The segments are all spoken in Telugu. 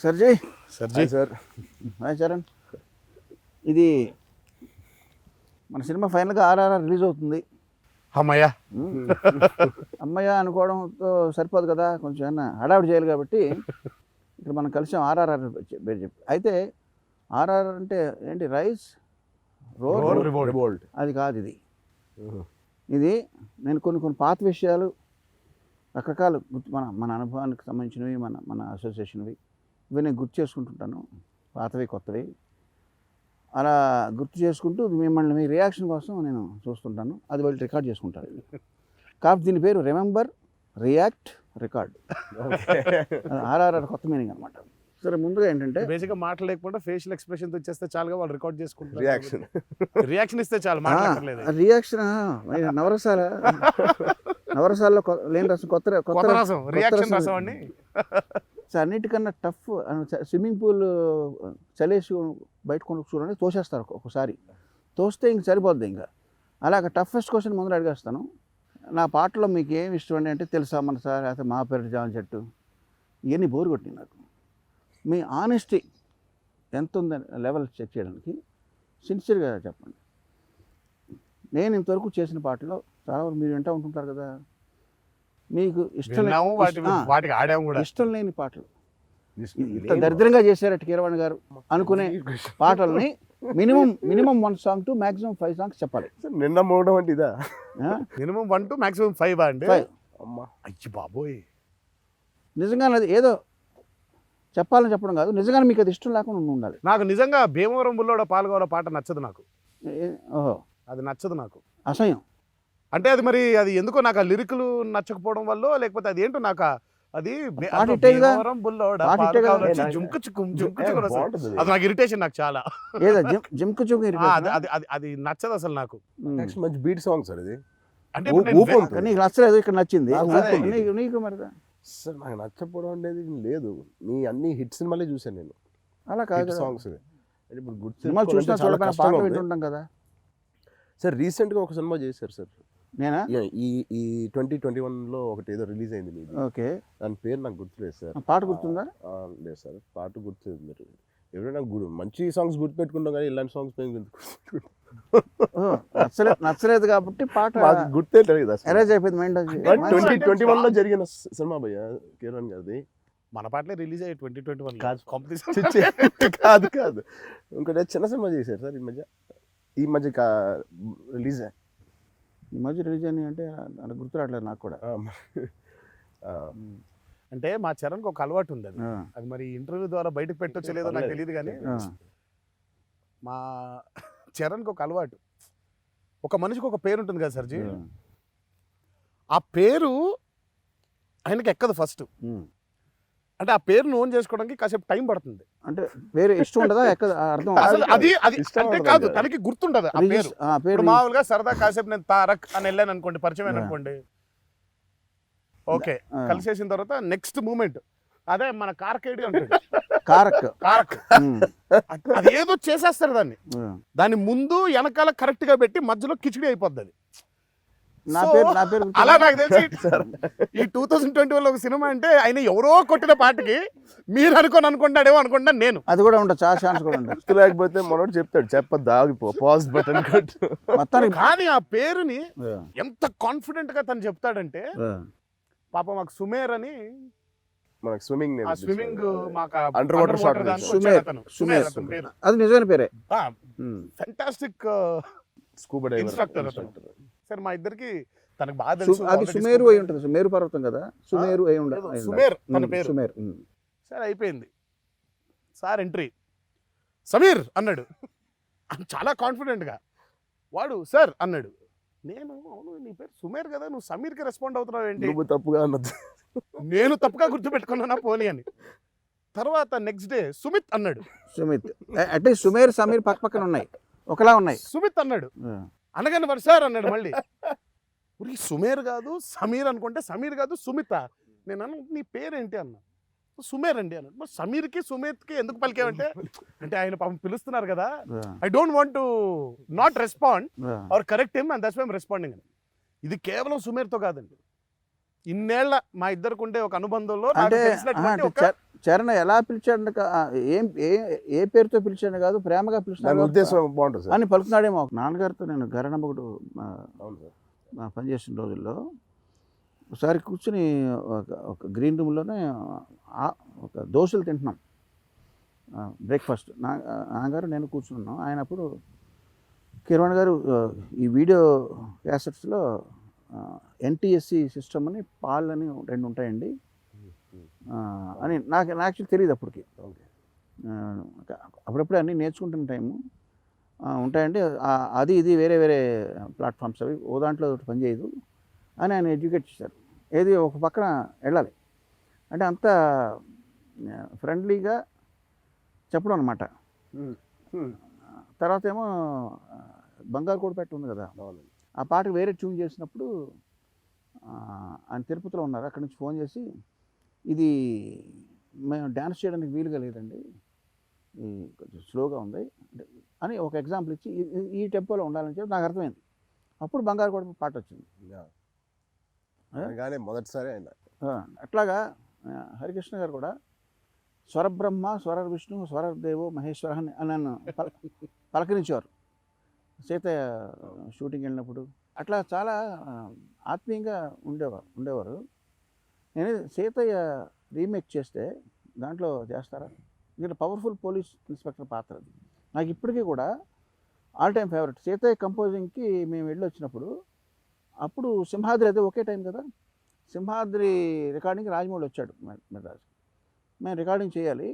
సర్జీ సార్ హాయ్ చరణ్. ఇది మన సినిమా ఫైనల్గా ఆర్ఆర్ఆర్ రిలీజ్ అవుతుంది. అమ్మయ్యా అమ్మయ్య అనుకోవడంతో సరిపోదు కదా, కొంచెం ఏమన్నా హడావిడి చేయాలి కాబట్టి ఇక్కడ మనం కలిసాం. ఆర్ఆర్ఆర్ పేరు చెప్పి అయితే ఆర్ఆర్ఆర్ అంటే ఏంటి, రైస్ రోల్ రివోల్ట్ అది కాదు. ఇది నేను కొన్ని పాత విషయాలు రకరకాల గుర్తు మన అనుభవానికి సంబంధించినవి, మన అసోసియేషన్వి ఇవి నేను గుర్తు చేసుకుంటుంటాను, పాతవి కొత్తవి. అలా గుర్తు చేసుకుంటూ మిమ్మల్ని మీ రియాక్షన్ కోసం నేను చూస్తుంటాను. అది వాళ్ళు రికార్డ్ చేసుకుంటారు. కాబట్టి దీని పేరు రిమెంబర్ రియాక్ట్ రికార్డ్. ఆర్ఆర్ఆర్ కొత్త మీనింగ్ అనమాట. సరే, ముందుగా ఏంటంటే బేసిక్గా మాటలు లేకపోతే ఫేషియల్ ఎక్స్ప్రెషన్ వచ్చేస్తే చాలుగా వాళ్ళు రికార్డ్ చేసుకుంటారు. రియాక్షన్ ఇస్తే చాలు, మాట్లాడలేదు. రియాక్షన్ నవరసాల్లో లేని రసం, కొత్త రసం, రియాక్షన్ రసం అండి. అన్నిటికన్నా టఫ్ స్విమ్మింగ్ పూల్ చలేసి బయట చూడండి, తోసేస్తారు ఒకసారి. తోస్తే ఇంక సరిపోద్ది. ఇంకా అలాగ టఫెస్ట్ క్వశ్చన్ ముందు అడిగేస్తాను. నా పాటలో మీకు ఏమి ఇష్టం అంటే తెలుసా మన సార్, లేకపోతే మా పేరు జాన్ చెట్టు, ఇవన్నీ బోరు కొట్టింది నాకు. మీ ఆనెస్టీ ఎంత ఉందని లెవెల్ చెక్ చేయడానికి సిన్సియర్గా చెప్పండి. నేను ఇంతవరకు చేసిన పాటలో చాలా వరకు మీరు వింటూ ఉంటుంటారు కదా, మీకు ఇష్టం లేని పాటలు, ఇంత దరిద్రంగా చేశారట కీరవాణి గారు అనుకునే పాటల్ని minimum 1 song to maximum 5 songs చెప్పాలి. నిన్న మోడడం అంటే ఇదా, మినిమం 1 టు మాక్సిమం 5 అండి. అమ్మా అయ్యి బాబోయ్, నిజంగా అది ఏదో చెప్పాలని చెప్పడం కాదు, నిజంగా మీకు అది ఇష్టం లేకుండా ఉండాలి. నాకు నిజంగా భీమవరం బుల్లోడ పాల్గొన పాట నచ్చదు నాకు. ఓహో, అది నచ్చదు నాకు, అసహ్యం. అంటే అది మరి అది ఎందుకో నాకు ఆ లిరిక్లు నచ్చకపోవడం వల్ల, లేకపోతే అది ఏంటో నాకు అది అది నాకు ఇరిటేషన్, నాకు చాలా అది నచ్చదు అసలు నాకు. మంచి బీట్ సాంగ్ సార్ ఇది. అంటే నీకు నచ్చలేదు, ఇక్కడ నచ్చింది నీకు మరి. సార్ నాకు నచ్చకపోవడం అనేది లేదు, మీ అన్ని హిట్ సినిమాలే చూసాను నేను. అలా కాదు సాంగ్స్ ఇప్పుడు గుడ్ సినిమాలు చూసినా చూడకుండా పాటలు వింటుంటాం కదా. సార్ రీసెంట్గా ఒక సినిమా చేశారు సార్, నేనా ఈ 2021లో ఒకటి ఏదో రిలీజ్ అయింది మీది. ఓకే, దాని పేరు నాకు గుర్తులేదు సార్. పాట గుర్తుందా? లేదు సార్, పాట గుర్తులేదు. మీరు ఎవరైనా మంచి సాంగ్స్ గుర్తుపెట్టుకుంటాం కానీ ఇలాంటి సాంగ్స్ నచ్చలేదు కాబట్టి పాట గుర్తే లేదు కదా. అరేంజ్ అయిపోయింది మైండ్. 2021లో జరిగిన సినిమా భయ్య కిరణ్ గారిది. మన పాటలే రిలీజ్ అయ్యి 2021 కాదు కాదు, ఇంకోటి చిన్న సినిమా చేశారు సార్ ఈ మధ్య రిలీజ్ అని అంటే గుర్తు రావట్లేదు నాకు కూడా. అంటే మా చరణ్కి ఒక అలవాటు ఉంది, అది మరి ఇంటర్వ్యూ ద్వారా బయటకు పెట్టొచ్చలేదో నాకు తెలియదు కానీ, మా చరణ్కి ఒక అలవాటు, ఒక మనిషికి ఒక పేరు ఉంటుంది కదా సర్జీ, ఆ పేరు ఆయనకి ఎక్కదు ఫస్ట్. అంటే ఆ పేరును ఓన్ చేసుకోవడానికి కాసేపు టైం పడుతుంది. అంటే వేరే ఇష్టం ఉండదా ఎక్కడ అర్థం అది అంటే కాదు, తనకి గుర్తుండదు ఆ పేరు. ఇప్పుడు మామూలుగా సరదా కాసేపు నేను తారక్ అని వెళ్ళాను అనుకోండి, పరిచయం అనుకోండి, ఓకే కలిసేసిన తర్వాత నెక్స్ట్ మూమెంట్ అదే మన కారకేడి ఉంటుంది, కారక్ అది ఏదో చేసేస్తారు దాన్ని ముందు వెనకాల కరెక్ట్ గా పెట్టి మధ్యలో కిచిడి అయిపోద్ది అది. అలా నాకు తెలిసి ఈ 2021 ఒక సినిమా అంటే ఆయన ఎవరో కొట్టిన పాటకి మీరు అనుకుంటాడేమో అనుకుంటాను నేను. అది కూడా ఉంటుంది, చాలా ఛాన్స్ కూడా ఉంటుంది. లేకపోతే మనోడు చెప్తాడు చెప్పద్దు ఆగిపో పాజ్ బటన్ మొత్తానికి. కానీ ఆ పేరుని ఎంత కాన్ఫిడెంట్ గా తను చెప్తాడంటే, పాప మాకు సుమేర్ అని మనకు స్విమ్మింగ్ అండర్ వాటర్ షాట్, అది నిజమైన పేరే. Fantastic scuba diver instructor sir. మా ఇద్దరికి తనకు బాగా తెలుసు. అది సుమేరు అయి ఉంటుంది, సుమేరు పర్వతం కదా, సుమేరు అయి ఉండాలి. సుమేర్ తన పేరు. సుమేర్. సార్ అయిపోయింది, సార్ ఎంట్రీ సమీర్ అన్నాడు చాలా కాన్ఫిడెంట్గా. వాడు సార్ అన్నాడు, నేను అవును నీ పేరు సుమేర్ కదా, నువ్వు సమీర్కి రెస్పాండ్ అవుతున్నావు ఏంటి? తప్పుగా అన్నది, నేను తప్పుగా గుర్తుపెట్టుకున్నానా పోనీ అని. తర్వాత నెక్స్ట్ డే సుమిత్ అన్నాడు. సుమిత్ అంటే సుమేర్ సమీర్ పక్క పక్కన ఉన్నాయి, ఒకలా ఉన్నాయి. సుమిత్ అన్నాడు అనగానే వాడు సార్ అన్నాడు మళ్ళీ. సుమేర్ కాదు సమీర్ అనుకుంటే, సమీర్ కాదు సుమిత. నేను అన్న నీ పేరేంటి అన్నా, సుమేర్ అండి అన్నాడు. మరి సమీర్కి సుమిత్కి ఎందుకు పలికావంటే, అంటే ఆయన పాపం పిలుస్తున్నారు కదా, I don't want to not respond or correct him and that's why I am responding అని. ఇది కేవలం సుమేర్తో కాదండి, ఇన్నేళ్ల మా ఇద్దరికి ఉండే ఒక అనుబంధంలో నాకు అంటే తెలిసినటువంటి ఒక చరణ్ ఎలా పిలిచాడు ఏం ఏ పేరుతో పిలిచాడు కాదు, ప్రేమగా దాని పిలిచాడు ఉద్దేశం బాగుంటుంది సార్. అని పలుకున్నాడేమో. నాన్నగారితో నేను గరణమ్మగుడు అవును సార్. పనిచేసిన రోజుల్లో ఒకసారి కూర్చుని ఒక గ్రీన్ రూమ్లోనే ఒక దోశలు తింటున్నాం, బ్రేక్ఫాస్ట్. నాన్నగారు నేను కూర్చున్నాం. ఆయన అప్పుడు కిరణ్ గారు ఈ వీడియో క్యాసెట్స్లో ఎన్టీఎస్సి సిస్టమ్ అని పాల్ అని 2 ఉంటాయండి అని నాకు యాక్చువల్లీ తెలియదు అప్పటికి. అప్పుడప్పుడే అన్నీ నేర్చుకుంటున్న టైము ఉంటాయండి. అది ఇది వేరే వేరే ప్లాట్ఫామ్స్ అవి, ఓ దాంట్లో ఒకటి పనిచేయదు అని ఆయన ఎడ్యుకేట్ చేశారు. ఏది ఒక పక్కన వెళ్ళాలి అంటే అంత ఫ్రెండ్లీగా చెప్పడం అనమాట. తర్వాత ఏమో బంగారు కోడిపెట్ట ఉంది కదా, ఆ పాటకు వేరే ట్యూన్ చేసినప్పుడు ఆయన తిరుపతిలో ఉన్నారు. అక్కడి నుంచి ఫోన్ చేసి ఇది మేము డ్యాన్స్ చేయడానికి వీలుగా లేదండి, ఈ కొంచెం స్లోగా ఉంది అని ఒక ఎగ్జాంపుల్ ఇచ్చి ఈ టెంపోలో ఉండాలని చెప్పి నాకు అర్థమైంది. అప్పుడు బంగారు కోడిపెట్ట పాట వచ్చింది. కానీ మొదటిసారి ఆయన అట్లాగా హరికృష్ణ గారు కూడా స్వరబ్రహ్మ, స్వర విష్ణు, స్వరదేవో మహేశ్వర అని నన్ను పలకరించేవారు సీతయ్య షూటింగ్ వెళ్ళినప్పుడు. అట్లా చాలా ఆత్మీయంగా ఉండేవారు. నేను సీతయ్య రీమేక్ చేస్తే దాంట్లో చేస్తారా, ఎందుకంటే పవర్ఫుల్ పోలీస్ ఇన్స్పెక్టర్ పాత్ర అది. నాకు ఇప్పటికీ కూడా ఆల్ టైమ్ ఫేవరెట్. సీతయ్య కంపోజింగ్కి మేము వెళ్ళి వచ్చినప్పుడు అప్పుడు సింహాద్రి అదే ఒకే టైం కదా, సింహాద్రి రికార్డింగ్కి రాజమౌళి వచ్చాడు మెడ్రాస్. మేము రికార్డింగ్ చేయాలి,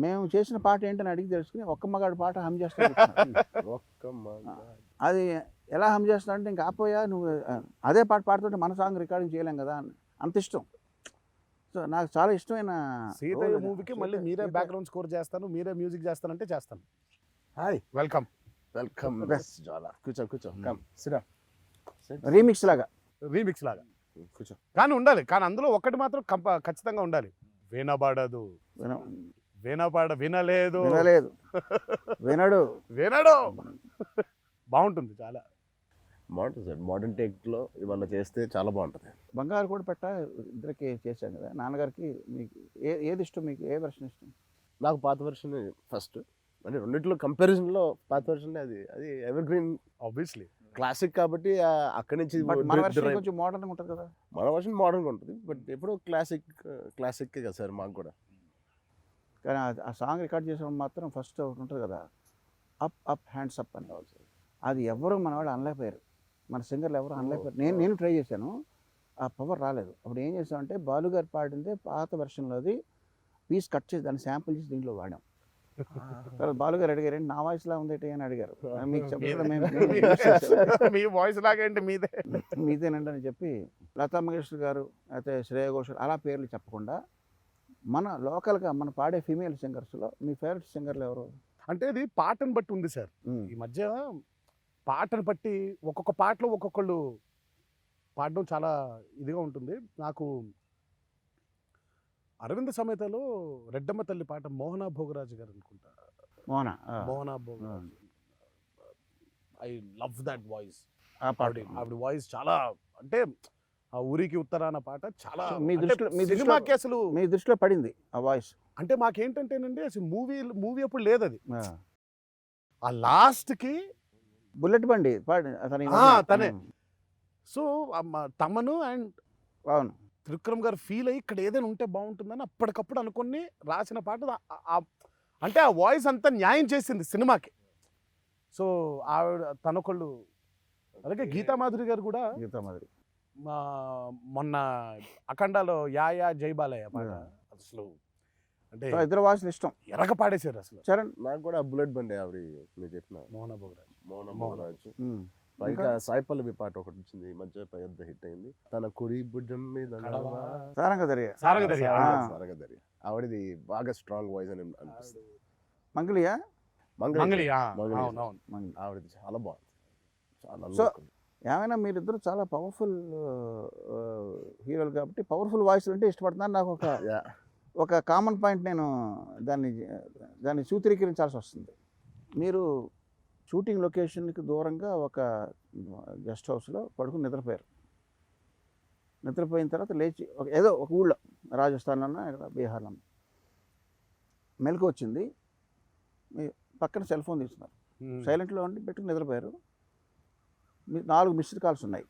మేము చేసిన పాట ఏంటని అడిగి తెలుసుకుని ఒక్క మగాడు పాట హమ్ చేస్తాడు. అది ఎలా హమ్ చేస్తాడు అంటే ఇంకా ఆపోయా నువ్వు అదే పాట పాడుతుంటే మన సాంగ్ రికార్డింగ్ చేయలేం కదా అని అంత ఇష్టం. సో నాకు చాలా ఇష్టమైన సీతయ్య మూవీకి మళ్ళీ మీరే బ్యాక్గ్రౌండ్ స్కోర్ చేస్తాను, మీరే మ్యూజిక్ చేస్తానంటే చేస్తాను. Hi, welcome welcome. కూర్చో కమ్ సిట్ డౌన్. రీమిక్స్ లాగా కూర్చో. కానీ ఉండాలి, కానీ అందులో ఒకటి మాత్రం ఖచ్చితంగా ఉండాలి, వినబడదు, వినలేదు వినడు. బాగుంటుంది, చాలా బాగుంటుంది సార్. మోడర్న్ టెక్లో ఇవాళ చేస్తే చాలా బాగుంటుంది. బంగారు కూడా పెట్ట ఇద్దరికి చేశాను కదా. నాన్నగారికి మీకు ఏది ఇష్టం, మీకు ఏ వెర్షన్ ఇష్టం? నాకు పాత వెర్షన్ ఫస్ట్, అంటే రెండింటిలో కంపారిజన్లో పాత వెర్షన్ అది ఎవర్ గ్రీన్, ఆబ్వియస్లీ క్లాసిక్ కాబట్టి అక్కడి నుంచి. మన వెర్షన్ కొంచెం మోడర్న్ ఉంటుంది కదా. మన వెర్షన్ మోడర్న్గా ఉంటుంది, బట్ ఎప్పుడో క్లాసిక్ కదా సార్ మాకు కూడా. కానీ ఆ సాంగ్ రికార్డ్ చేసేవాడు మాత్రం ఫస్ట్ ఒకటి ఉంటుంది కదా, అప్ హ్యాండ్స్ అప్ అని. అది ఎవరు మన వాళ్ళు అనలేకపోయారు, మన సింగర్లు ఎవరు అనలేకపోయారు. నేను ట్రై చేశాను, ఆ పవర్ రాలేదు. అప్పుడు ఏం చేసామంటే బాలుగారు పాడిందే పాత వెర్షన్లోది పీస్ కట్ చేసి దాన్ని శాంపుల్ చేసి దీంట్లో వాడాం. తర్వాత బాలుగారు అడిగారు ఏంటి నా వాయిస్లా ఉంది అని అడిగారు. మీకు చెప్పడం మీ వాయిస్ లాగేంటి మీదేనండి అని చెప్పి లతా మంగేష్కర్ గారు అయితే శ్రేయ ఘోషల్ అలా పేర్లు చెప్పకుండా మన లోకల్గా మన పాడే ఫీమేల్ సింగర్స్లో మీ ఫేవరెట్ సింగర్లు ఎవరు? అంటే ఇది పాటను బట్టి ఉంది సార్. ఈ మధ్య పాటను బట్టి ఒక్కొక్క పాటలో ఒక్కొక్కళ్ళు పాడడం చాలా ఇదిగా ఉంటుంది. నాకు అరవింద సమేతలో రెడ్డమ్మ తల్లి పాట మోహనా భోగరాజు గారు అనుకుంటా, Mohana Bhogaraju, I love that voice. ఆవిడ వాయిస్ చాలా, అంటే ఆ ఊరికి ఉత్తరాన పాట చాలా సినిమాకి అసలు మీ దృష్టిలో పడింది ఆ వాయిస్. అంటే మాకేంటంటేనండి అసలు మూవీ అప్పుడు లేదు అది, ఆ లాస్ట్కి బుల్లెట్ బండి తనే. సో తమను అండ్ అవును త్రివిక్రమ్ గారు ఫీల్ అయ్యి ఇక్కడ ఏదైనా ఉంటే బాగుంటుందని అప్పటికప్పుడు అనుకుని రాసిన పాట. అంటే ఆ వాయిస్ అంతా న్యాయం చేసింది సినిమాకి. సో ఆవిడ తనొకళ్ళు, అలాగే గీతామాధురి గారు కూడా. గీతామాధురి మొన్న అఖండాలో యా జై బాలయ్య పాట అసలు అంటే ఇద్దరు వాయిస్లు ఇష్టం, ఎరగ పాడేశారు అసలు. చరణ్ నాకు కూడా బుల్లెట్ బండి ఆవిడ మీరు చెప్పిన మోహన భోగరాజు. ఇంకా సాయి పల్లవి పాట ఒకటి వచ్చింది ఈ మధ్య, పెద్ద హిట్ అయింది, తన కుడి భుజం మీద సారంగధరి. ఆవిడది బాగా స్ట్రాంగ్ వాయిస్ అని అనిపిస్తుంది. మంగళి ఆవిడది చాలా బాగుంది, చాలా. సో ఏమైనా మీరిద్దరు చాలా పవర్ఫుల్ హీరోలు కాబట్టి పవర్ఫుల్ వాయిస్లు అంటే ఇష్టపడుతున్నారు. నాకు ఒక కామన్ పాయింట్, నేను దాన్ని సూత్రీకరించాల్సి వస్తుంది. మీరు షూటింగ్ లొకేషన్కి దూరంగా ఒక గెస్ట్ హౌస్లో పడుకుని నిద్రపోయారు. నిద్రపోయిన తర్వాత లేచి ఏదో ఒక ఊళ్ళో రాజస్థాన్లోనో ఇక్కడ బీహార్లో మెలకు వచ్చింది. మీ పక్కన సెల్ ఫోన్ తీసుకున్నారు, సైలెంట్లో ఉండి పెట్టుకుని నిద్రపోయారు. 4 మిస్డ్ కాల్స్ ఉన్నాయి.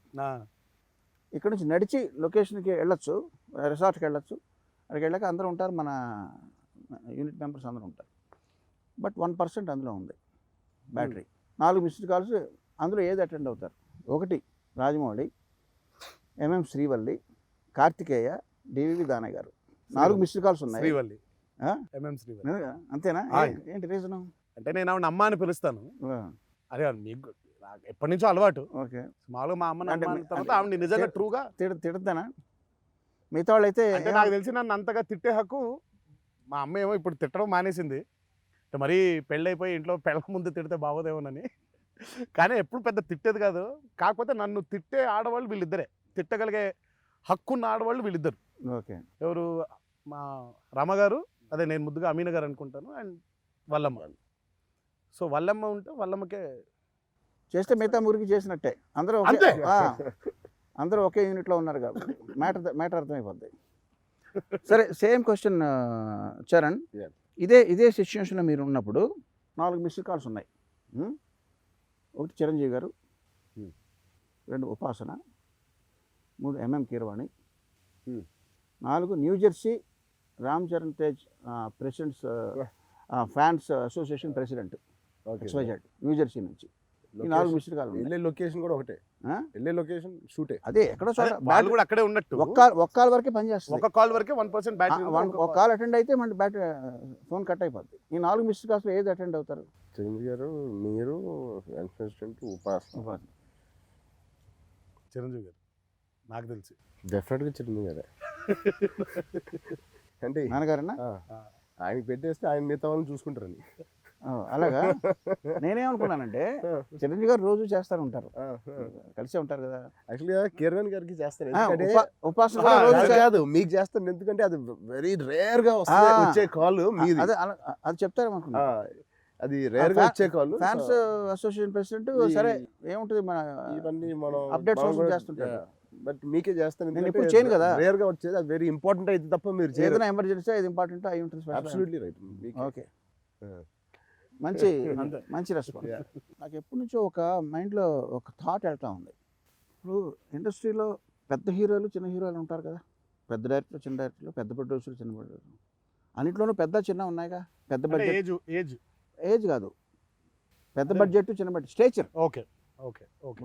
ఇక్కడ నుంచి నడిచి లొకేషన్కి వెళ్ళొచ్చు, రిసార్ట్కి వెళ్ళొచ్చు. అక్కడికి వెళ్ళాక అందరూ ఉంటారు, మన యూనిట్ మెంబర్స్ అందరూ ఉంటారు. బట్ 1% అందులో ఉంది బ్యాటరీ. 4 మిస్డ్ కాల్స్, అందులో ఏది అటెండ్ అవుతారు? 1 రాజమౌళి, ఎంఎం శ్రీవల్లి, కార్తికేయ, డివివి దానయ్య గారు. 4 మిస్డ్ కాల్స్ ఉన్నాయి. శ్రీవల్లి, ఆ? ఎంఎం శ్రీవల్లి. అంతేనా? ఏంటి రీజను? అంటే నేను ఆవిడ అమ్మ అని పిలుస్తాను. అదే మీకు నాకు ఎప్పటి నుంచో అలవాటు. ఓకే, మామూలుగా మా అమ్మని అంటే అమ్మ తర్వాత ఆవిడ నిజంగా ట్రూగా తిడతానా? మిగతా వాళ్ళు అయితే అంటే నాకు తెలిసి నన్ను అంతగా తిట్టే హక్కు మా అమ్మ ఏమో ఇప్పుడు తిట్టడం మానేసింది. అంటే మరీ పెళ్ళైపోయి ఇంట్లో పెళ్ళ ముందు తిడితే బాగోదేమోనని. కానీ ఎప్పుడు పెద్ద తిట్టేది కాదు. కాకపోతే నన్ను తిట్టే ఆడవాళ్ళు వీళ్ళిద్దరే, తిట్టగలిగే హక్కున్న ఆడవాళ్ళు వీళ్ళిద్దరు. ఓకే, ఎవరు? మా రామగారు, అదే నేను ముద్దుగా అమీన గారు అనుకుంటాను, అండ్ వల్లమ్మ. సో వల్లమ్మ ఉంటే వల్లమ్మకే చేస్తే మిగతా మురికి చేసినట్టే. అందరూ అంతే. అందరూ ఒకే యూనిట్లో ఉన్నారు కాబట్టి మ్యాటర్ అర్థమైపోద్ది. సరే, సేమ్ క్వశ్చన్ చరణ్. Yeah. ఇదే సిచ్యువేషన్లో మీరు ఉన్నప్పుడు 4 మిస్డ్ కాల్స్ ఉన్నాయి. 1 చిరంజీవి గారు, 2 Upasana, 3 MM Keeravani, 4 New Jersey Ram Charan Tej presidents fans association president XYZ New Jersey నుంచి. ఈ 4 మిస్డ్ కాల్ వెళ్ళే లొకేషన్ కూడా ఒకటే, వెళ్ళే లొకేషన్ షూటే. అదే ఎక్కడో చోట వాళ్ళు కూడా అక్కడే ఉన్నట్టు. ఒక్క కాల్ వరకే పనిచేస్తుంది. ఒక కాల్ వరకే 1% బ్యాటరీ. ఒక కాల్ అటెండ్ అయితే మన బ్యాటరీ ఫోన్ కట్ అయిపోద్ది. ఈ 4 మిస్డ్ కాల్స్లో ఏది అటెండ్ అవుతారు? చిరంజీవి గారు, మీరు, ప్రెసిడెంట్, ఉపాసన. చిరంజీవి గారు నాకు తెలిసి డెఫినెట్గా చిరంజీవి గారే. అంటే నాన్నగారన్నా? ఆయనకి పెట్టేస్తే ఆయన మిగతా వాళ్ళని చూసుకుంటారని. అలాగా? నేనేమనుకున్నానంటే చిరంజీవి గారు రోజు చేస్తారు ఉంటారు, కలిసే ఉంటారు కదా. యాక్చువల్గా కిరణ్ గారికి చేస్తాను, ఉపాసన కూడా రోజు కాదు మీకు చేస్తాను, ఎందుకంటే అది వెరీ రేర్ గా వచ్చే కాల్ మీది. అది చెప్తారేమనుకున్నా. అది రేర్ గా వచ్చే కాల్. ఫ్యాన్స్ అసోసియేషన్ ప్రెసిడెంట్, సరే ఏముంటుంది, మన ఇవన్నీ మనం అప్డేట్స్ చేస్తుంటారు. బట్ మీకే చేస్తాను, నేను ఇప్పుడు చేయను కదా. రేర్ గా వచ్చేది, అది వెరీ ఇంపార్టెంట్ అయితే తప్ప మీరు ఏదైనా ఎమర్జెన్సీ అది ఇంపార్టెంట్ అయి ఉంటుంది. Absolutely right. ఓకే, మంచి రెస్పాన్స్. నాకు ఎప్పటి నుంచో ఒక మైండ్లో ఒక థాట్ వెళ్తా ఉంది. ఇప్పుడు ఇండస్ట్రీలో పెద్ద హీరోలు, చిన్న హీరోలు ఉంటారు కదా. పెద్ద డైరెక్టర్, చిన్న డైరెక్టర్లు, పెద్ద ప్రొడ్యూసర్లు, చిన్న ప్రొడ్యూసర్లు. అన్నింటిలోనూ పెద్ద చిన్న ఉన్నాయిగా. పెద్ద బడ్జెట్ ఏజ్ కాదు, పెద్ద బడ్జెట్, చిన్న బడ్జెట్, స్టేచర్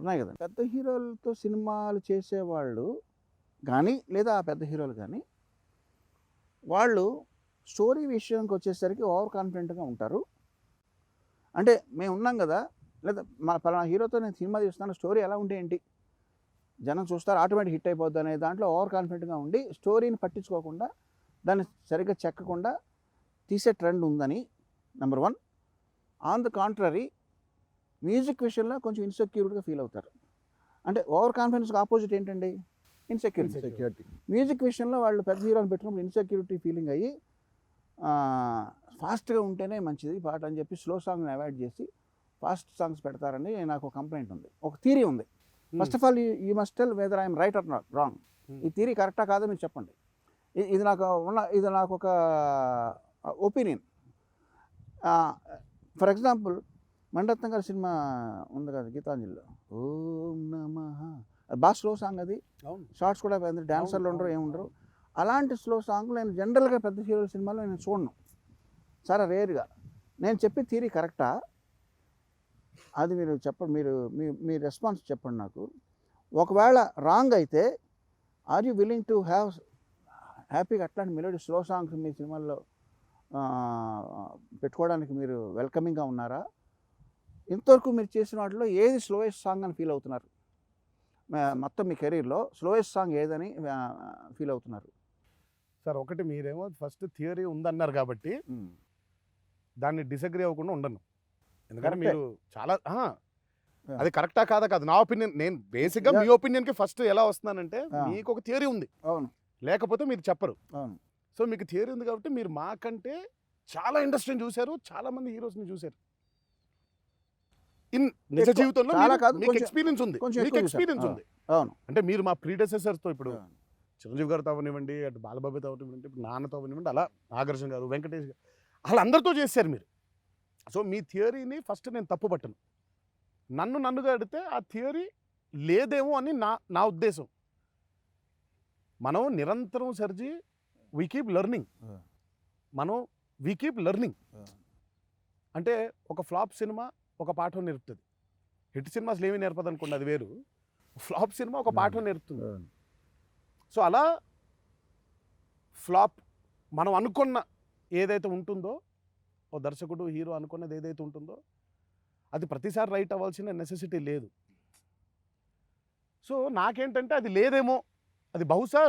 ఉన్నాయి కదా. పెద్ద హీరోలతో సినిమాలు చేసేవాళ్ళు కానీ, లేదా ఆ పెద్ద హీరోలు కానీ, వాళ్ళు స్టోరీ విషయానికి వచ్చేసరికి ఓవర్ కాన్ఫిడెంట్గా ఉంటారు. అంటే మేము ఉన్నాం కదా, లేదా మా పలానా హీరోతో నేను సినిమా తీస్తున్నాను, స్టోరీ ఎలా ఉంటే ఏంటి, జనం చూస్తారు, ఆటోమేటిక్ హిట్ అయిపోద్ది అనే దాంట్లో ఓవర్ కాన్ఫిడెంట్గా ఉండి స్టోరీని పట్టించుకోకుండా, దాన్ని సరిగ్గా చెక్కకుండా తీసే ట్రెండ్ ఉందని number 1. On the contrary, music విషయంలో కొంచెం ఇన్సెక్యూర్డ్గా ఫీల్ అవుతారు. అంటే ఓవర్ కాన్ఫిడెన్స్కి ఆపోజిట్ ఏంటండి? ఇన్సెక్యూరిటీ. మ్యూజిక్ విషయంలో వాళ్ళు పెద్ద హీరోని పెట్టినప్పుడు ఇన్సెక్యూరిటీ ఫీలింగ్ అయ్యి ఫాస్ట్గా ఉంటేనే మంచిది పాట అని చెప్పి స్లో సాంగ్ని అవాయిడ్ చేసి ఫాస్ట్ సాంగ్స్ పెడతారని నాకు ఒక కంప్లైంట్ ఉంది, ఒక థీరీ ఉంది. First of all you must tell whether I'm right are not wrong. ఈ థీరీ కరెక్టా కాదో మీరు చెప్పండి. ఇది నాకు ఒక ఒపీనియన్. ఫర్ ఎగ్జాంపుల్, మణిరత్నం గారి సినిమా ఉంది కదా గీతాంజలిలో, ఓం నమః, బాగా స్లో సాంగ్. అది షార్ట్స్ కూడా డాన్సర్లు ఉండరు, ఏముండరు. అలాంటి స్లో సాంగ్ నేను జనరల్గా పెద్ద హీరోల సినిమాలో నేను చూడను, చాలా రేర్గా. నేను చెప్పే థీరీ కరెక్టా? అది మీరు చెప్పండి, మీ రెస్పాన్స్ చెప్పండి నాకు. ఒకవేళ రాంగ్ అయితే are you willing to have హ్యాపీగా అట్లాంటి మెలోడీ స్లో సాంగ్స్ మీ సినిమాల్లో పెట్టుకోవడానికి మీరు వెల్కమింగ్గా ఉన్నారా? ఇంతవరకు మీరు చేసిన వాటిలో ఏది స్లోయెస్ట్ సాంగ్ అని ఫీల్ అవుతున్నారు? మొత్తం మీ కెరీర్లో స్లోయెస్ట్ సాంగ్ ఏదని ఫీల్ అవుతున్నారు? సార్, ఒకటి మీరేమో ఫస్ట్ థియరీ ఉందన్నారు కాబట్టి దాన్ని డిసగ్రీ అవ్వకుండా ఉండను. ఎందుకంటే మీరు చాలా అది కరెక్టా కాదా కాదు నా ఒపీనియన్. నేను బేసిక్గా మీ ఒపీనియన్కి ఫస్ట్ ఎలా వస్తున్నానంటే, మీకు ఒక థియరీ ఉంది, అవును, లేకపోతే మీరు చెప్పరు. అవును. సో మీకు థియరీ ఉంది కాబట్టి మీరు మాకంటే చాలా ఇండస్ట్రీని చూశారు, చాలా మంది హీరోస్ని చూశారు. నిజ జీవితంలో మీకు ఎక్స్పీరియన్స్ ఉంది, మీకు ఎక్స్పీరియన్స్ ఉంది. అవును, అంటే మీరు మా ప్రీడెసెసర్తో ఇప్పుడు చిరంజీవి గారితో అవనివ్వండి, అటు బాలబాబుతో అవనివ్వండి, ఇప్పుడు నాన్నతో అవనివ్వండి, అలా నాగార్జున గారు, వెంకటేష్ గారు, వాళ్ళందరితో చేశారు మీరు. సో మీ థియరీని ఫస్ట్ నేను తప్పు పట్టను. నన్నుగా అడిగితే ఆ థియరీ లేదేమో అని నా ఉద్దేశం. మనం నిరంతరం సర్జీ వీ కీప్ లెర్నింగ్. అంటే ఒక ఫ్లాప్ సినిమా ఒక పాఠం నేర్పుతుంది. హిట్ సినిమాస్ ఏమీ నేర్పదు అనుకోండి, అది వేరు. ఫ్లాప్ సినిమా ఒక పాఠం నేర్పుతుంది. సో అలా ఫ్లాప్ మనం అనుకున్న ఏదైతే ఉంటుందో, ఓ దర్శకుడు హీరో అనుకున్నది ఏదైతే ఉంటుందో అది ప్రతిసారి రైట్ అవ్వాల్సిన నెసెసిటీ లేదు. సో నాకేంటంటే అది లేదేమో, అది బహుశా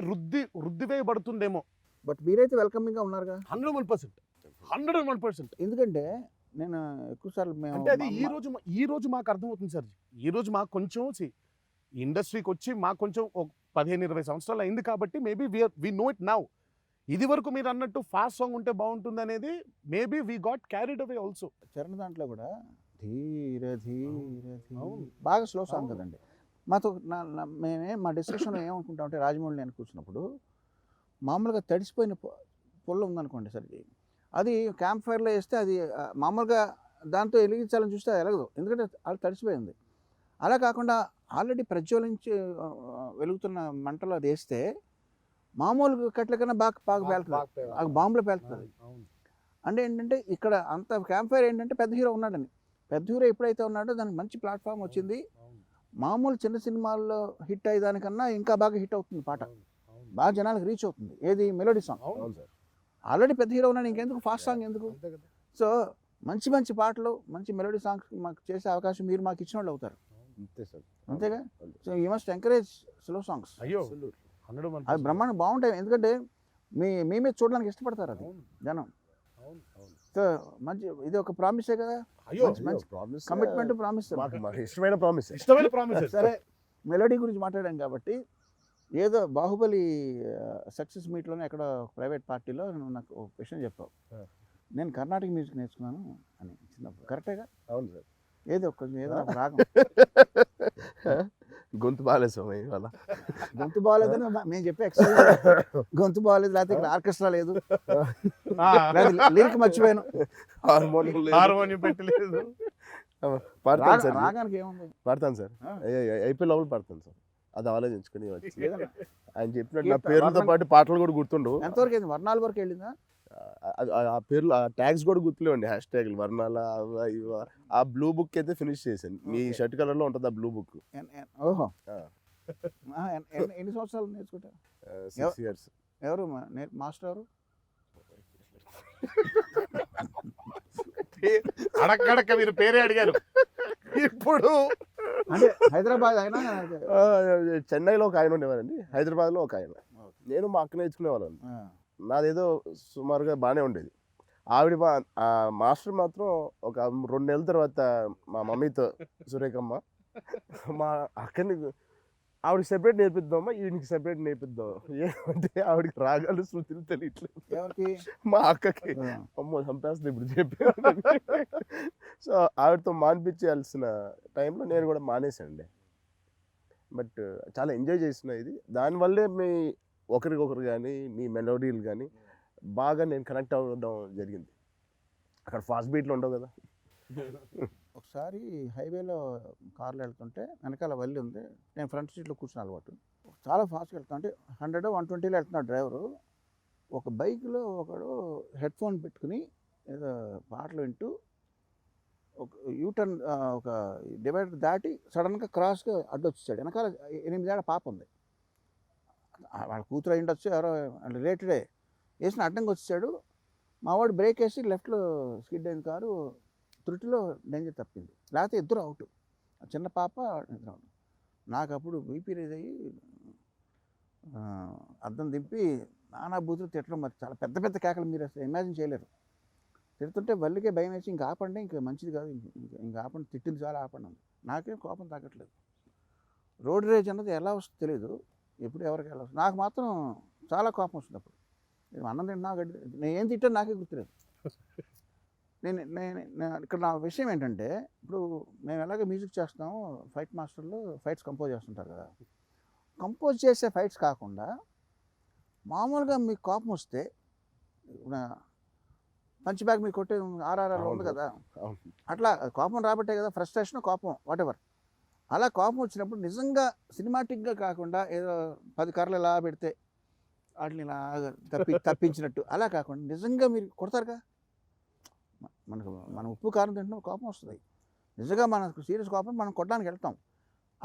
వృద్ధి వేయబడుతుందేమో. బట్ మీరైతే వెల్కమింగ్గా ఉన్నారుగా. 101%. ఎందుకంటే నేను ఎక్కువసార్లు అంటే అది ఈ రోజు మాకు అర్థమవుతుంది సార్. ఈ రోజు మాకు కొంచెం ఇండస్ట్రీకి వచ్చి మాకు కొంచెం 15-20 సంవత్సరాలు అయింది కాబట్టి maybe we know it now. ఇది వరకు మీరు అన్నట్టు ఫాస్ట్ సాంగ్ ఉంటే బాగుంటుంది అనేది maybe we got carried away also. Charan దాంట్లో కూడా ధీర ధీర బాగా స్లో సాంగ్ కదండి. మాతో మా డిస్కషన్లో ఏమనుకుంటాం అంటే, రాజమౌళి నేను కూర్చున్నప్పుడు మామూలుగా తడిసిపోయిన పొల్ల ఉందనుకోండి సరికి, అది క్యాంప్ ఫైర్లో వేస్తే అది మామూలుగా దాంతో వెలిగించాలని చూస్తే అది ఎలగదు, ఎందుకంటే అది తడిసిపోయింది. అలా కాకుండా ఆల్రెడీ ప్రజ్వలించి వెలుగుతున్న మంటలో అది వేస్తే మామూలు కట్ల కన్నా బాగా పేలుతుంది, బాంబులో పేలుతుంది. అంటే ఏంటంటే ఇక్కడ అంత క్యాంప్ ఫైర్ ఏంటంటే పెద్ద హీరో ఉన్నాడని. పెద్ద హీరో ఎప్పుడైతే ఉన్నాడో దానికి మంచి ప్లాట్ఫామ్ వచ్చింది. మామూలు చిన్న సినిమాల్లో హిట్ అయ్యేదానికన్నా ఇంకా బాగా హిట్ అవుతుంది పాట, బాగా జనాలకు రీచ్ అవుతుంది. ఏది మెలోడీ సాంగ్. ఆల్రెడీ పెద్ద హీరో ఉన్నాడు, ఇంకెందుకు ఫాస్ట్ సాంగ్ ఎందుకు? సో మంచి పాటలు, మంచి మెలోడీ సాంగ్స్ మాకు చేసే అవకాశం మీరు మాకు ఇచ్చిన వాళ్ళు అవుతారు. అంతేగా. So you must encourage slow songs. అవి బ్రహ్మాండం బాగుంటాయి, ఎందుకంటే మీ మీద చూడడానికి ఇష్టపడతారు అది జనం. సో మంచి ఇది ఒక ప్రామిసే కదా, కమిట్మెంట్ ప్రామిస్, ఇష్టమైన ప్రామిస్. సరే మెలోడీ గురించి మాట్లాడాం కాబట్టి, ఏదో బాహుబలి సక్సెస్ మీట్లోనే ఎక్కడ ప్రైవేట్ పార్టీలో నువ్వు నాకు ఒక విషయం చెప్పావు, నేను కర్ణాటక మ్యూజిక్ నేర్చుకున్నాను అని చిన్నప్పుడు. కరెక్టేగా? అవును సార్. ఏదో ఏదో రాగం గొంతు బాగాలేదు స్వామి, ఇవాళ గొంతు బాగాలేదని మేము చెప్పే ఎక్స్ట్రా గొంతు బాగాలేదు, లేకపోతే ఇక్కడ ఆర్కెస్ట్రా లేదు, లిరిక్ మర్చిపోయాను, హార్మోనియం పెట్టలేదు. పాడతాను సార్, రాగానికి ఏముంది, పాడతాను సార్. అయిపోయి లోపల పాడతాను సార్. అది ఆలోచించుకుని ఆయన చెప్పినట్టు నా పేర్లతో పాటు పాటలు కూడా గుర్తుండవు. ఎంతవరకు అయింది? వర్ణాల వరకు వెళ్ళిందా? ఆ పేర్లు, ఆ ట్యాగ్స్ కూడా గుర్తులేవండి. హ్యాష్ ట్యాగ్లు, వర్ణాల, ఆ బ్లూ బుక్ అయితే ఫినిష్ చేశాను. మీ షర్ట్ కలర్ లో ఉంటుంది ఆ బ్లూ బుక్. ఓహో, ఎన్ని సంవత్సరాలు నేర్చుకుంటారు? 6 years. ఎవరు మాస్టర్? ఎవరు? అడక్కడక్క మీరు పేరే అడిగారు. ఇప్పుడు అంటే హైదరాబాద్ అయినా చెన్నైలో ఒక ఆయన ఉండేవారండి, హైదరాబాద్లో ఒక ఆయన. నేను మా అక్క నేర్చుకునేవాళ్ళని. నాదేదో సుమారుగా బాగానే ఉండేది. ఆవిడ మాస్టర్ మాత్రం ఒక 2 నెలల తర్వాత మా మమ్మీతో, సురేఖమ్మ మా అక్కని ఆవిడకి సెపరేట్ నేర్పిద్దామా, ఈయనకి సెపరేట్ నేర్పిద్దాం, ఏమంటే ఆవిడకి రాగాలు శృతులు తెలియట్లేదు. ఎవరికి? మా అక్కకి. అమ్మో చంపేస్తుంది ఇప్పుడు చెప్పి. సో ఆవిడతో మానిపించాల్సిన టైంలో నేను కూడా మానేశానండి. బట్ చాలా ఎంజాయ్ చేసిన ఇది. దానివల్లే మీ ఒకరికొకరు కానీ మీ మెలోడీలు కానీ బాగా నేను కనెక్ట్ అవ్వడం జరిగింది. అక్కడ ఫాస్ట్ బీట్లు ఉండవు కదా. ఒకసారి హైవేలో కార్లో వెళ్తుంటే వెనకాల వల్లి ఉంది, నేను ఫ్రంట్ సీట్లో కూర్చున్న అలవాటు. చాలా ఫాస్ట్గా వెళ్తుంటే 100, 120లో వెళ్తున్నాడు డ్రైవరు. ఒక బైక్లో ఒకడు హెడ్ ఫోన్ పెట్టుకుని ఏదో పాటలు వింటూ ఒక యూటర్న్, ఒక డివైడర్ దాటి సడన్గా క్రాస్గా అడ్డొచ్చాడు. వెనకాల 8 ఏళ్ల పాప ఉంది, వాళ్ళ కూతురు అయి ఉండొచ్చు, ఎవరో రిలేటెడే. వేసిన అడ్డంగా వచ్చాడు. మావాడు బ్రేక్ వేసి లెఫ్ట్లో స్కిడ్ అయిన కారు త్రుటిలో డేంజర్ తప్పింది, లేకపోతే ఇద్దరు అవుట్, చిన్న పాప ఇద్దరు అవుట్. నాకు అప్పుడు బీపీ రేజ్ అయ్యి అద్దం దింపి నానా బూతులు తిట్టడం, మరి చాలా పెద్ద పెద్ద కేకలు మీరు అసలు ఇమాజిన్ చేయలేరు. తిడుతుంటే వల్లికే భయం వేసి ఇంకా ఆపండి, ఇంకా మంచిది కాదు, ఇంకా ఆపండి, తిట్టింది చాలా ఆపండి. నాకేం కోపం తగ్గట్లేదు. రోడ్ రేజ్ అన్నది ఎలా వస్తుందో తెలియదు, ఎప్పుడు ఎవరికి ఎలా వస్తుంది. నాకు మాత్రం చాలా కోపం వస్తుంది అప్పుడు. నేను అన్నం తింటున్నా, నేను ఏం తిట్టాను నాకే గుర్తులేదు. నేను ఇక్కడ నా విషయం ఏంటంటే, ఇప్పుడు మేము ఎలాగ మ్యూజిక్ చేస్తాము, ఫైట్ మాస్టర్లు ఫైట్స్ కంపోజ్ చేస్తుంటారు కదా, కంపోజ్ చేసే ఫైట్స్ కాకుండా మామూలుగా మీకు కోపం వస్తే పంచ్ బ్యాగ్ మీకు కొట్టే ఆర్ఆర్ఆర్ ఉంది కదా, అట్లా కోపం రాబట్టే కదా ఫ్రస్ట్రేషన్, కోపం, వాట్ ఎవర్. అలా కోపం వచ్చినప్పుడు నిజంగా సినిమాటిక్గా కాకుండా ఏదో 10 కర్రలు ఇలా పెడితే వాటిని ఇలా తప్పించినట్టు అలా కాకుండా నిజంగా మీరు కొడతారుగా. మనం ఉప్పు కారం తింటున్నాం, కోపం వస్తుంది. నిజంగా మనకు సీరియస్ కోపం మనం కొట్టడానికి వెళ్తాం.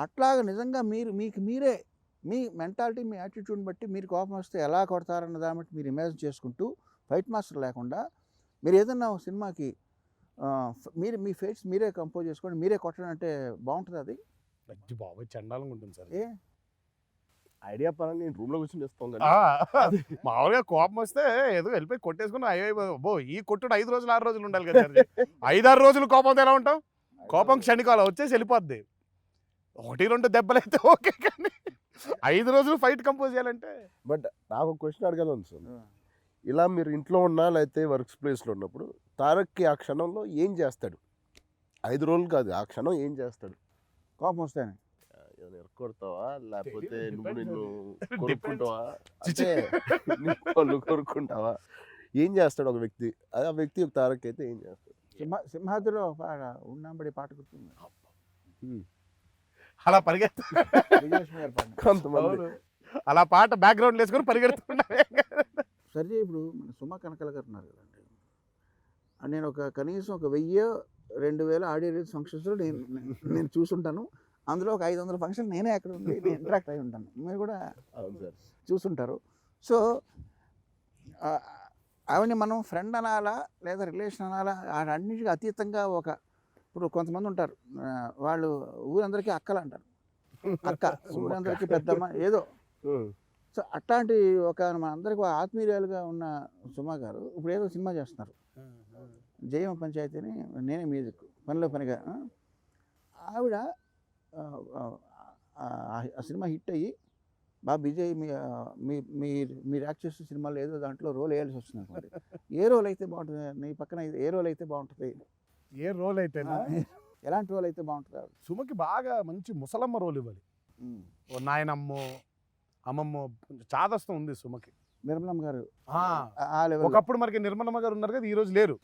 అట్లాగా నిజంగా మీకు మీరే మీ మెంటాలిటీ, మీ యాటిట్యూడ్ని బట్టి మీరు కోపం వస్తే ఎలా కొడతారన్న దాన్ని బట్టి మీరు ఇమాజిన్ చేసుకుంటూ ఫైట్ మాస్టర్ లేకుండా మీరు ఏదన్నా సినిమాకి మీరు మీ ఫైట్స్ మీరే కంపోజ్ చేసుకోండి, మీరే కొట్టడం అంటే బాగుంటుంది. అది బాబాయ్ చండాలంగా ఉంటుంది సార్. ఏ ఐడియా పరంగా నేను రూమ్లో కూర్చొని చేస్తాం కదా. మామూలుగా కోపం వస్తే ఏదో వెళ్ళిపోయి కొట్టేసుకుని అయ్యో ఈ కొట్టుడు 5 రోజులు 6 రోజులు ఉండాలి కదా. 5-6 రోజులు కోపంతో ఎలా ఉంటాం? కోపం క్షణికాలం వచ్చేసి వెళ్ళిపోద్ది. 1-2 దెబ్బలైతే ఓకే, కానీ 5 రోజులు ఫైట్ కంపోజ్ చేయాలంటే. బట్ నాకు ఒక క్వశ్చన్ అడగాలని సార్, ఇలా మీరు ఇంట్లో ఉన్నా లేకపోతే వర్క్ ప్లేస్లో ఉన్నప్పుడు తారక్కి ఆ క్షణంలో ఏం చేస్తాడు? 5 రోజులు కాదు, ఆ క్షణం ఏం చేస్తాడు? కోపం వస్తేనే ఎరకొడతావా లేకపోతే నువ్వు నిన్ను కొరుక్కుంటావా, అంటే వాళ్ళు కొరుక్కుంటావా? ఏం చేస్తాడు ఒక వ్యక్తి? అదే ఆ వ్యక్తి ఒక తారక్ అయితే ఏం చేస్తాడు? సింహాద్రిలో ఉన్నాంబడి పాట గుర్తుంది, అలా పరిగెత్తు విజయలక్ష్మి గారి పాట. కొంతమంది అలా పాట బ్యాక్గ్రౌండ్ వేసుకొని పరిగెడుతున్నారు. సరే, ఇప్పుడు మన సుమా కనకాల గారు ఉన్నారు కదండి, నేను కనీసం 1000-2000 ఆడియో రిలీజ్ ఫంక్షన్స్లో నేను చూసుంటాను. అందులో ఒక 500 ఫంక్షన్ నేనే అక్కడ ఉండి ఇంటరాక్ట్ అయి ఉంటాను. మీరు కూడా చూసుంటారు. సో ఆవిడని మనం ఫ్రెండ్ అనాలా లేదా రిలేషన్ అనాలా, అన్నిటికీ అతీతంగా ఇప్పుడు కొంతమంది ఉంటారు, వాళ్ళు ఊరందరికీ అక్కలు అంటారు, అక్క ఊరందరికీ పెద్దమ్మ ఏదో. సో అట్లాంటి మన అందరికీ ఆత్మీయురాలుగా ఉన్న సుమా గారు ఇప్పుడు ఏదో సినిమా చేస్తున్నారు, జయమ పంచాయతీని, నేనే మ్యూజిక్, పనిలో పనిగా. ఆవిడ ఆ సినిమా హిట్ అయ్యి బాగా బిజీ అయ్యి మీరు యాక్ట్ చేసే సినిమాలో ఏదో దాంట్లో రోల్ వేయాల్సి వస్తుంది అనుకోండి. ఏ రోల్ అయితే బాగుంటుంది? నీ పక్కన ఏ రోల్ అయితే బాగుంటుంది? ఏ రోల్ అయితే ఎలాంటి రోల్ అయితే బాగుంటుంది? సుమకి బాగా మంచి ముసలమ్మ రోల్ ఇవ్వాలి. ఓ నాయనమ్మో అమ్మమ్మో కొంచెం చాదస్తం ఉంది సుమకి. నిర్మలమ్మ గారు ఒకప్పుడు మనకి నిర్మలమ్మ గారు ఉన్నారు కదా, ఈ రోజు లేరు.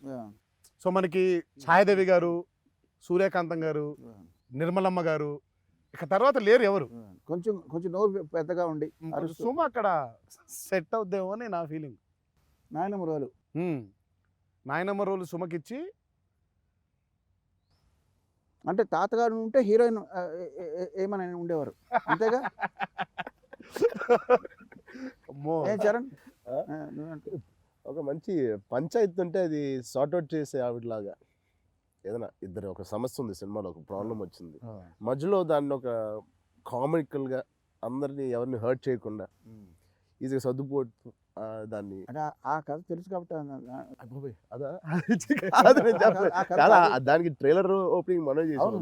సో మనకి ఛాయాదేవి గారు, సూర్యకాంతం గారు, నిర్మలమ్మ గారు, ఇక తర్వాత లేరు ఎవరు. కొంచెం నోరు పెద్దగా ఉండి సుమ అక్కడ సెట్ అవుద్దేమో అని నా ఫీలింగ్. నాయనమ్మ రోలు సుమకిచ్చి, అంటే తాతగారు ఉంటే హీరోయిన్ ఏమని ఉండేవారు అంతేగా. చరణ్ ఒక మంచి పంచాయతీ ఉంటే అది సార్ట్అవుట్ చేసే ఆవిడలాగా, ఏదైనా ఇద్దరు ఒక సమస్య ఉంది సినిమాలో, ఒక ప్రాబ్లం వచ్చింది, మధ్యలో దాన్ని ఒక కామికల్గా అందరినీ ఎవరిని హర్ట్ చేయకుండా ఈజీగా సర్దుపోతూ దాన్ని. ఆ కథ తెలుసు కాబట్టి దానికి ట్రైలర్ ఓపెనింగ్ మనం చేసాం,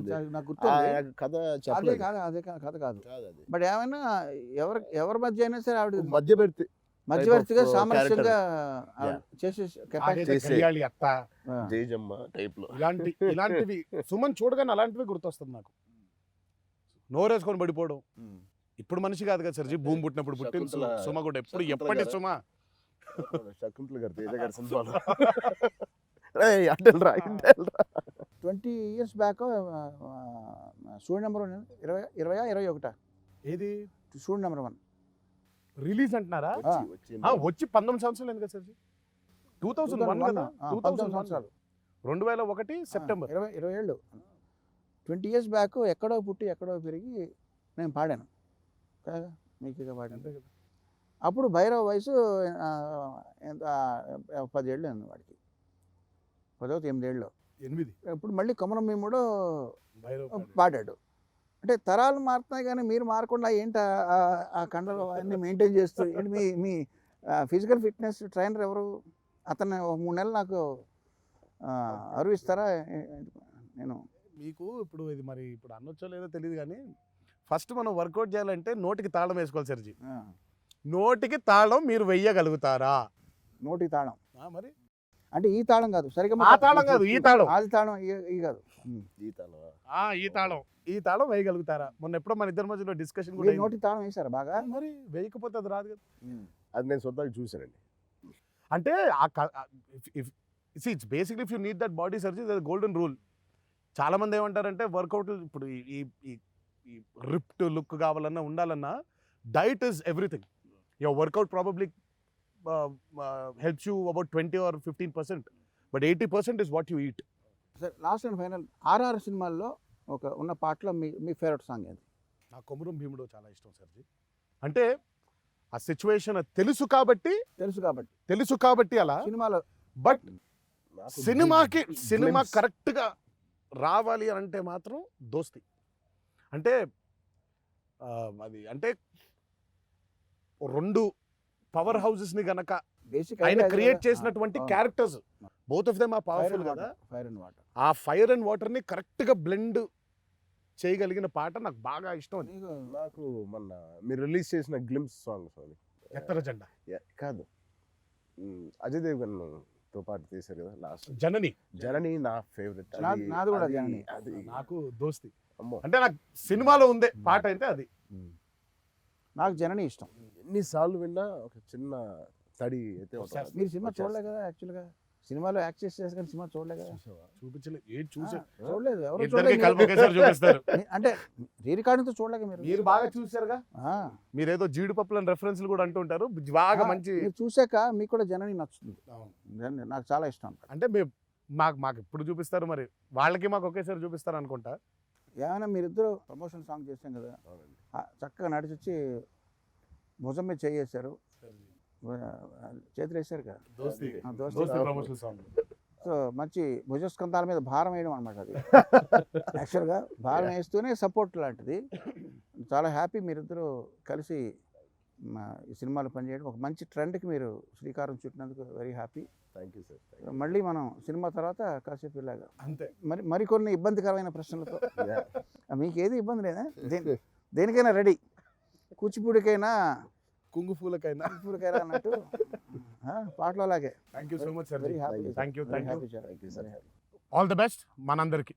కథ చెప్పలేదు. అదే కథ కాదు, బట్ ఏమైనా ఎవరి మధ్య అయినా సరే ఆవిడ మధ్యవర్తిగా సామరస్యంగా జయజమ్మ టైప్ లో ఇలాంటివి సుమన్ చూడగానే అలాంటివి గుర్తొస్తుంది నాకు. నోరేసుకొని పడిపోవడం. ఇప్పుడు మనిషి కాదు కదా సర్జీ, భూమి పుట్టినప్పుడు పుట్టిన సుమ కూడా ఎప్పుడు ఎప్పటి సుమ. శకుంతల గారు, తేజ గారి సినిమాలో 20 years బ్యాక్ స్టూడెంట్ నెంబర్ 21 ఏది స్టూడెంట్ నెంబర్ 1 రిలీజ్ అంటున్నారా? వచ్చి 19 సంవత్సరాలు ఎందుకు సార్? 2001 కదా, 2000 సంవత్సరాలు, 2001 సెప్టెంబర్, 20 ఏళ్ళు. 20 years బ్యాక్ ఎక్కడో పుట్టి ఎక్కడో పెరిగి నేను పాడాను కదా, మీకు పాడాను. అప్పుడు భైరవ వయసు 10 ఏళ్ళు ఉంది వాడికి, 8 ఏళ్ళు. ఇప్పుడు మళ్ళీ కొమరం భీముడు పాడాడు. అంటే తరాలు మారుతున్నాయి కానీ మీరు మారకుండా ఏంటి ఆ కండలు అన్నీ మెయింటైన్ చేస్తూ ఏంటి? మీ ఫిజికల్ ఫిట్నెస్ ట్రైనర్ ఎవరు? అతను 3 నెలలు నాకు అరువిస్తారా? నేను మీకు ఇప్పుడు ఇది మరి ఇప్పుడు అనొచ్చో లేదో తెలియదు కానీ, ఫస్ట్ మనం వర్కౌట్ చేయాలంటే నోటికి తాళం వేసుకోవాలి సర్జీ. నోటికి తాళం మీరు వెయ్యగలుగుతారా? నోటికి తాళం మరి అంటే ఈ తాళం కాదు, సరిగ్గా ఆ తాళం కాదు, ఈ తాళం, ఆది తాళం ఈ కాదు, ఈ తాళం వేయగలుగుతారా? మొన్న ఎప్పుడో మన ఇద్దరి మధ్యలో డిస్కషన్ కూడా. నోటి తాళం వేసారా బాగా? మరి వేయకపోతే అది రాదు కదా. అది నేను స్వతహాగా చూశానండి. అంటే it's basically if you need that body surgery golden rule. చాలా మంది ఏమంటారంటే వర్కౌట్ ఇప్పుడు ఈ రిప్ట్ లుక్ కావాలన్నా ఉండాలన్నా diet is everything. Your workout probably helps you about 20 or 15%, but 80% is what you eat. Sir last and final RR సినిమాల్లో ఉన్న పాటలో మీ ఫేవరెట్ సాంగ్ ఏంటి? నా కొమురం భీముడు చాలా ఇష్టం సార్జీ. అంటే ఆ సిచ్యువేషన్ తెలుసు కాబట్టి అలా, సినిమాలో బట్ నాకు సినిమా glimpse. కరెక్ట్గా రావాలి అని అంటే మాత్రం దోస్తి. అంటే అది అంటే 2 పవర్ హౌసెస్ని గనక బేసిక్ ఆయన క్రియేట్ చేసినటువంటి క్యారెక్టర్స్, బోత్ ఆఫ్ దెమ్ ఆ పవర్ఫుల్ కదా. Fire and water. ఆ ఫైర్ అండ్ వాటర్ని కరెక్ట్గా బ్లెండ్ చేయగలిగిన పాట నాకు బాగా ఇష్టం. అది నాకు మొన్న మీరు రిలీజ్ చేసిన గ్లిమ్స్ సాంగ్ సారీ ఎత్తర జెండా కాదు, అజయ్ దేవ్గన్ తో పాటు తీశారు కదా లాస్ట్ జనని నా ఫేవరెట్. నాది కూడా జనని. అది నాకు దోస్తి. అమ్మో, అంటే నాకు సినిమాలో ఉందే పాట అయితే అది. నాకు జనని ఇష్టం. ఎన్నిసార్లు విన్నా ఒక చిన్న తడి అయితే ఉంటుంది. మీరు సినిమా చూడలే కదా యాక్చువల్గా, సినిమాలో యాక్ట్ చేసి కానీ సినిమా చూడలే కదా. చూపించలేదు, ఏది చూసా చూడలేదు, ఎవరు ఇద్దరికి చూడలేదు. కలిపి ఒకేసారి చూపిస్తారు. అంటే రీ రికార్డింగ్తో చూడలేక మీరు బాగా చూసారుగా, ఆ, మీరేదో జీడిపప్పులను రెఫరెన్స్లు కూడా అంటూ ఉంటారు బాగా మంచి. మీరు చూసాక మీకు కూడా జనని నచ్చుతుంది. జనని నాకు చాలా ఇష్టం. అంటే మాకు ఎప్పుడు చూపిస్తారు మరి, వాళ్ళకి మాకు ఒకేసారి చూపిస్తారు అనుకుంటా. ఏమైనా మీరిద్దరు ప్రమోషన్ సాంగ్ చేసాం కదా, చక్కగా నడిచొచ్చి భుజం మీద చేసారు, చేతులు వేసారు కదా, దోస్తి దోస్తి ప్రమోషన్ సాంగ్. సో మంచి భుజస్కంధాల మీద భారం వేయడం అనమాట అది. యాక్చువల్గా భారం వేస్తూనే సపోర్ట్ లాంటిది. చాలా హ్యాపీ మీరిద్దరూ కలిసి ఈ సినిమాలో పనిచేయడం, ఒక మంచి ట్రెండ్కి మీరు శ్రీకారం చుట్టినందుకు very happy. Thank you sir. మళ్ళీ మనం సినిమా తర్వాత కాసేపు ఇలాగా అంతే మరికొన్ని ఇబ్బందికరమైన ప్రశ్నలతో. మీకు ఏది ఇబ్బంది లేదా? దేనికైనా రెడీ, కూచిపూడికైనా కుంగుఫూలకైనా అన్నట్టు పాటలో అలాగే. Thank you so much sir. Very happy. Thank you thank you sir. All the best మనందరికి.